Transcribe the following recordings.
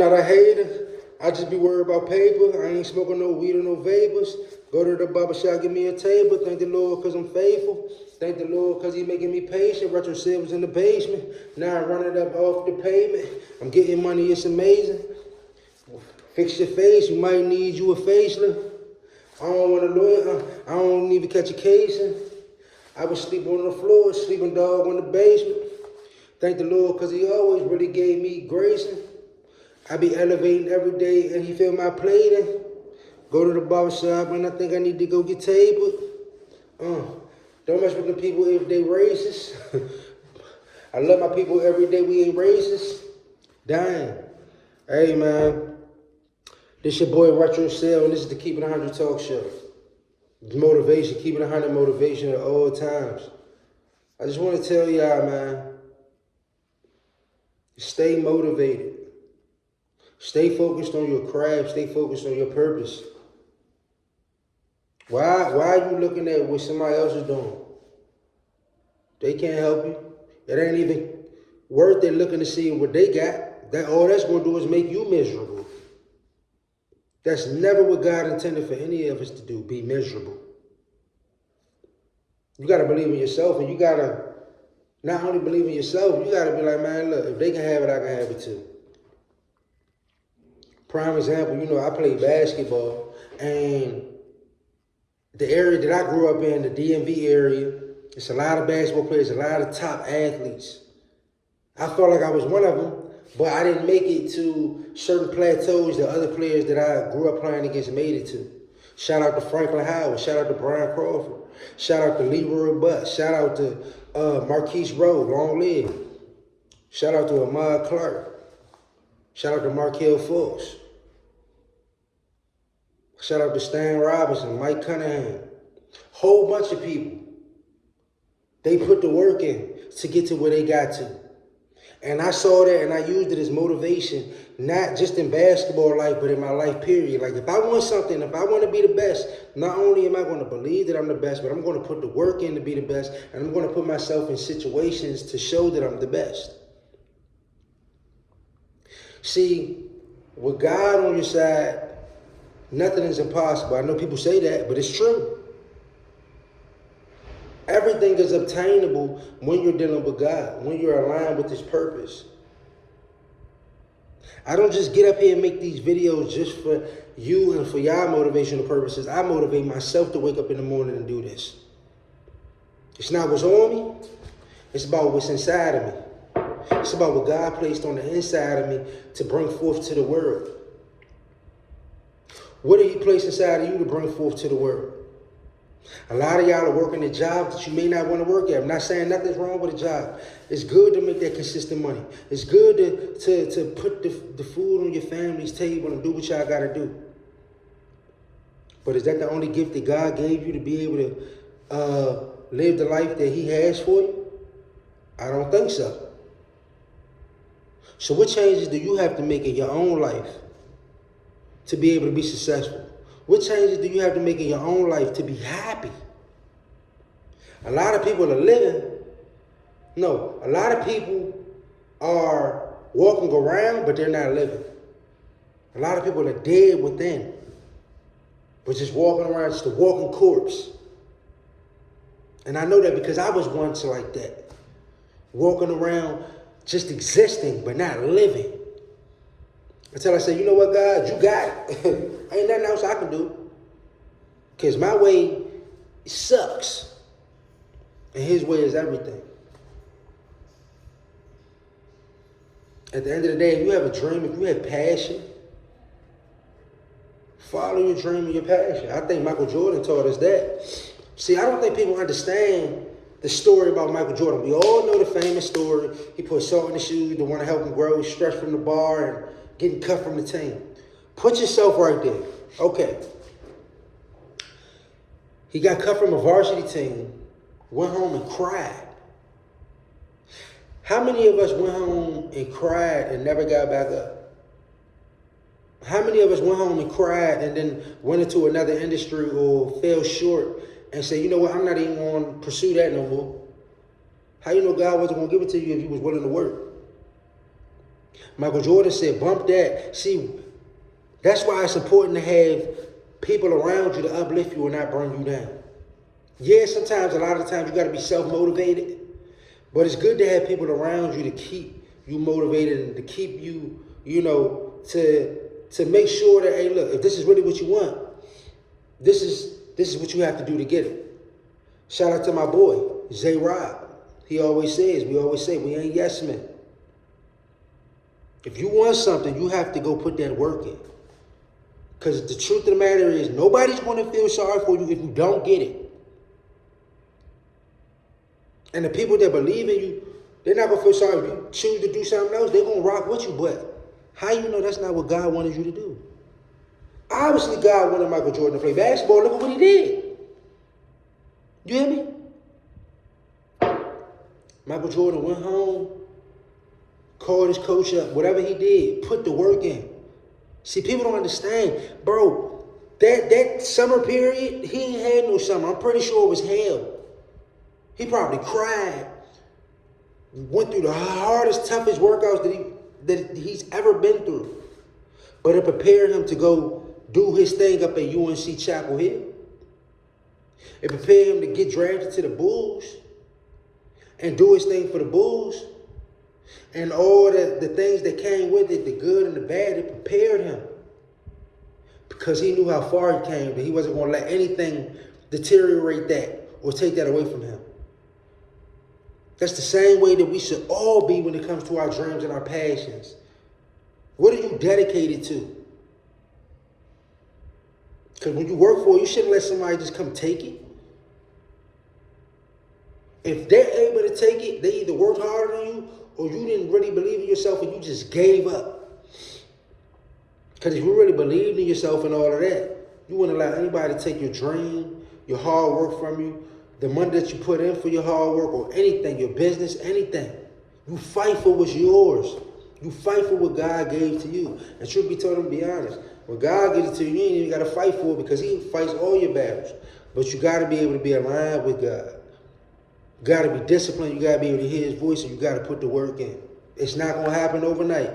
not a hater. I just be worried about paper. I ain't smoking no weed or no vapors. Go to the barber shop, give me a table. Thank the Lord because I'm faithful. Thank the Lord because he making me patient. Retro was in the basement. Now I'm running up off the pavement. I'm getting money, it's amazing. Fix your face, you might need you a facelift. I don't want a lawyer, I don't even catch a case. I was sleeping on the floor, sleeping dog on the basement. Thank the Lord because he always really gave me grace. I be elevating every day and he fill my plate in. Go to the barber shop and I think I need to go get tabled. Don't mess with the people if they racist. I love my people every day, we ain't racist. Dang. Hey man, this your boy Retro Cell and this is the Keep It 100 Talk Show. Motivation, Keep It 100 motivation at all times. I just want to tell y'all, man, stay motivated. Stay focused on your craft. Stay focused on your purpose. Why are you looking at what somebody else is doing? They can't help you. It ain't even worth it looking to see what they got. All that's going to do is make you miserable. That's never what God intended for any of us to do, be miserable. You got to believe in yourself, and you got to not only believe in yourself, you got to be like, man, look, if they can have it, I can have it too. Prime example, I played basketball, and the area that I grew up in, the DMV area, it's a lot of basketball players, a lot of top athletes. I felt like I was one of them, but I didn't make it to certain plateaus that other players that I grew up playing against made it to. Shout out to Franklin Howard. Shout out to Brian Crawford. Shout out to Leroy Butts. Shout out to Marquise Rowe, long live. Shout out to Ahmad Clark. Shout out to Markelle Fultz. Shout out to Stan Robinson, Mike Cunningham. Whole bunch of people. They put the work in to get to where they got to. And I saw that and I used it as motivation, not just in basketball life, but in my life period. Like if I want something, if I want to be the best, not only am I going to believe that I'm the best, but I'm going to put the work in to be the best, and I'm going to put myself in situations to show that I'm the best. See, with God on your side, nothing is impossible. I know people say that, but it's true. Everything is obtainable when you're dealing with God, when you're aligned with his purpose. I don't just get up here and make these videos just for you and for y'all motivational purposes. I motivate myself to wake up in the morning and do this. It's not what's on me. It's about what's inside of me. It's about what God placed on the inside of me to bring forth to the world. What did he place inside of you to bring forth to the world? A lot of y'all are working a job that you may not want to work at. I'm not saying nothing's wrong with a job. It's good to make that consistent money. It's good to put the food on your family's table and do what y'all got to do. But is that the only gift that God gave you to be able to live the life that he has for you? I don't think so. So what changes do you have to make in your own life to be able to be successful? What changes do you have to make in your own life to be happy? A lot of people are living. No, a lot of people are walking around, but they're not living. A lot of people are dead within, but just walking around, just a walking corpse. And I know that because I was once like that. Walking around, just existing, but not living. Until I say, you know what, God, you got it. Ain't nothing else I can do. Because my way sucks. And his way is everything. At the end of the day, if you have a dream, if you have passion, follow your dream and your passion. I think Michael Jordan taught us that. See, I don't think people understand the story about Michael Jordan. We all know the famous story. He put salt in the shoes to want to help him grow. He stretched from the bar and getting cut from the team. Put yourself right there. Okay. He got cut from a varsity team, went home and cried. How many of us went home and cried and never got back up? How many of us went home and cried and then went into another industry or fell short and said, you know what, I'm not even going to pursue that no more? How you know God wasn't going to give it to you if you was willing to work? Michael Jordan said, bump that. See, that's why it's important to have people around you to uplift you and not bring you down. Yeah, sometimes, a lot of the times, you got to be self-motivated. But it's good to have people around you to keep you motivated and to keep you, to make sure that, hey, look, if this is really what you want, this is what you have to do to get it. Shout out to my boy, Zay Rob. We always say, we ain't yes men. If you want something, you have to go put that work in. Because the truth of the matter is, nobody's going to feel sorry for you if you don't get it. And the people that believe in you, they're not going to feel sorry if you choose to do something else. They're going to rock with you. But how you know that's not what God wanted you to do? Obviously, God wanted Michael Jordan to play basketball. Look at what he did. You hear me? Michael Jordan went home, called his coach up, whatever he did, put the work in. See, people don't understand. Bro, that summer period, he ain't had no summer. I'm pretty sure it was hell. He probably cried, went through the hardest, toughest workouts that he's ever been through. But it prepared him to go do his thing up at UNC Chapel Hill. It prepared him to get drafted to the Bulls and do his thing for the Bulls. And all the things that came with it, the good and the bad, it prepared him. Because he knew how far he came, that he wasn't going to let anything deteriorate that or take that away from him. That's the same way that we should all be when it comes to our dreams and our passions. What are you dedicated to? Because when you work for it, you shouldn't let somebody just come take it. If they're able to take it, they either worked harder than you or you didn't really believe in yourself and you just gave up. Because if you really believed in yourself and all of that, you wouldn't allow anybody to take your dream, your hard work from you, the money that you put in for your hard work or anything, your business, anything. You fight for what's yours. You fight for what God gave to you. And truth be told, to be honest, when God gives it to you, you ain't even got to fight for it because he fights all your battles. But you got to be able to be aligned with God. You got to be disciplined. You got to be able to hear his voice and you got to put the work in. It's not going to happen overnight.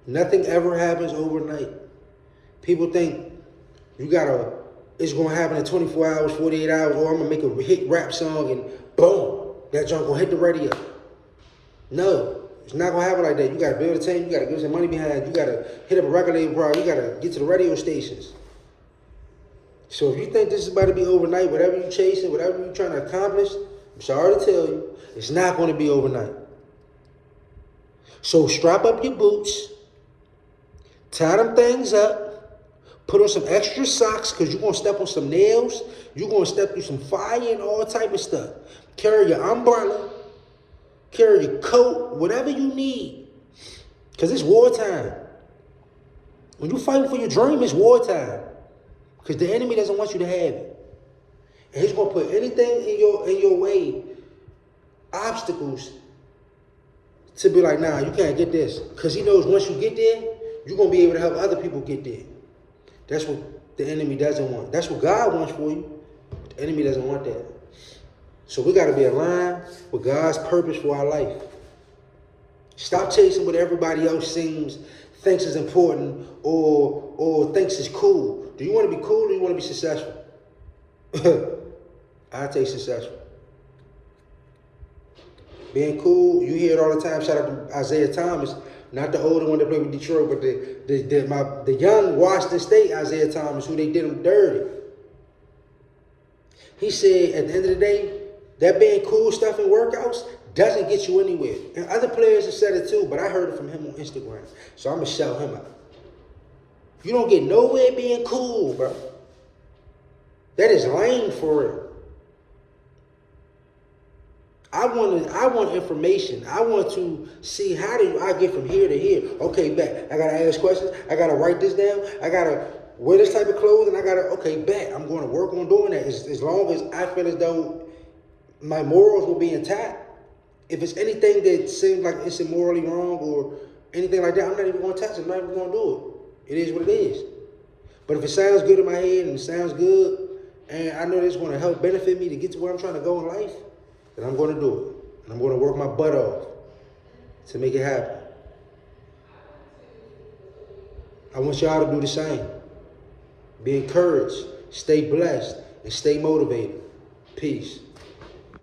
Nothing ever happens overnight. People think it's going to happen in 24 hours, 48 hours, or I'm going to make a hit rap song and boom, that junk going to hit the radio. No, it's not going to happen like that. You got to build a team. You got to give some money behind. You got to hit up a record label product. You got to get to the radio stations. So if you think this is about to be overnight, whatever you're chasing, whatever you're trying to accomplish, I'm sorry to tell you, it's not going to be overnight. So strap up your boots, tie them things up, put on some extra socks because you're going to step on some nails. You're going to step through some fire and all type of stuff. Carry your umbrella. Carry your coat, whatever you need. Because it's wartime. When you're fighting for your dream, it's wartime. Because the enemy doesn't want you to have it. And he's going to put anything in your way, obstacles, to be like, nah, you can't get this. Because he knows once you get there, you're going to be able to help other people get there. That's what the enemy doesn't want. That's what God wants for you. The enemy doesn't want that. So we got to be aligned with God's purpose for our life. Stop chasing what everybody else thinks is important or thinks is cool. Do you want to be cool or do you want to be successful? I take successful. Being cool, you hear it all the time. Shout out to Isaiah Thomas. Not the older one that played with Detroit, but the young Washington State Isaiah Thomas, who they did him dirty. He said, at the end of the day, that being cool stuff in workouts doesn't get you anywhere. And other players have said it too, but I heard it from him on Instagram. So I'm going to shout him out. You don't get nowhere being cool, bro. That is lame for real. I want information. I want to see how do I get from here to here. Okay, bet. I got to ask questions. I got to write this down. I got to wear this type of clothes. And I got to, okay, bet. I'm going to work on doing that as long as I feel as though my morals will be intact. If it's anything that seems like it's immorally wrong or anything like that, I'm not even going to touch it. I'm not even going to do it. It is what it is. But if it sounds good in my head and it sounds good, and I know that it's going to help benefit me to get to where I'm trying to go in life, then I'm going to do it. And I'm going to work my butt off to make it happen. I want y'all to do the same. Be encouraged, stay blessed, and stay motivated. Peace.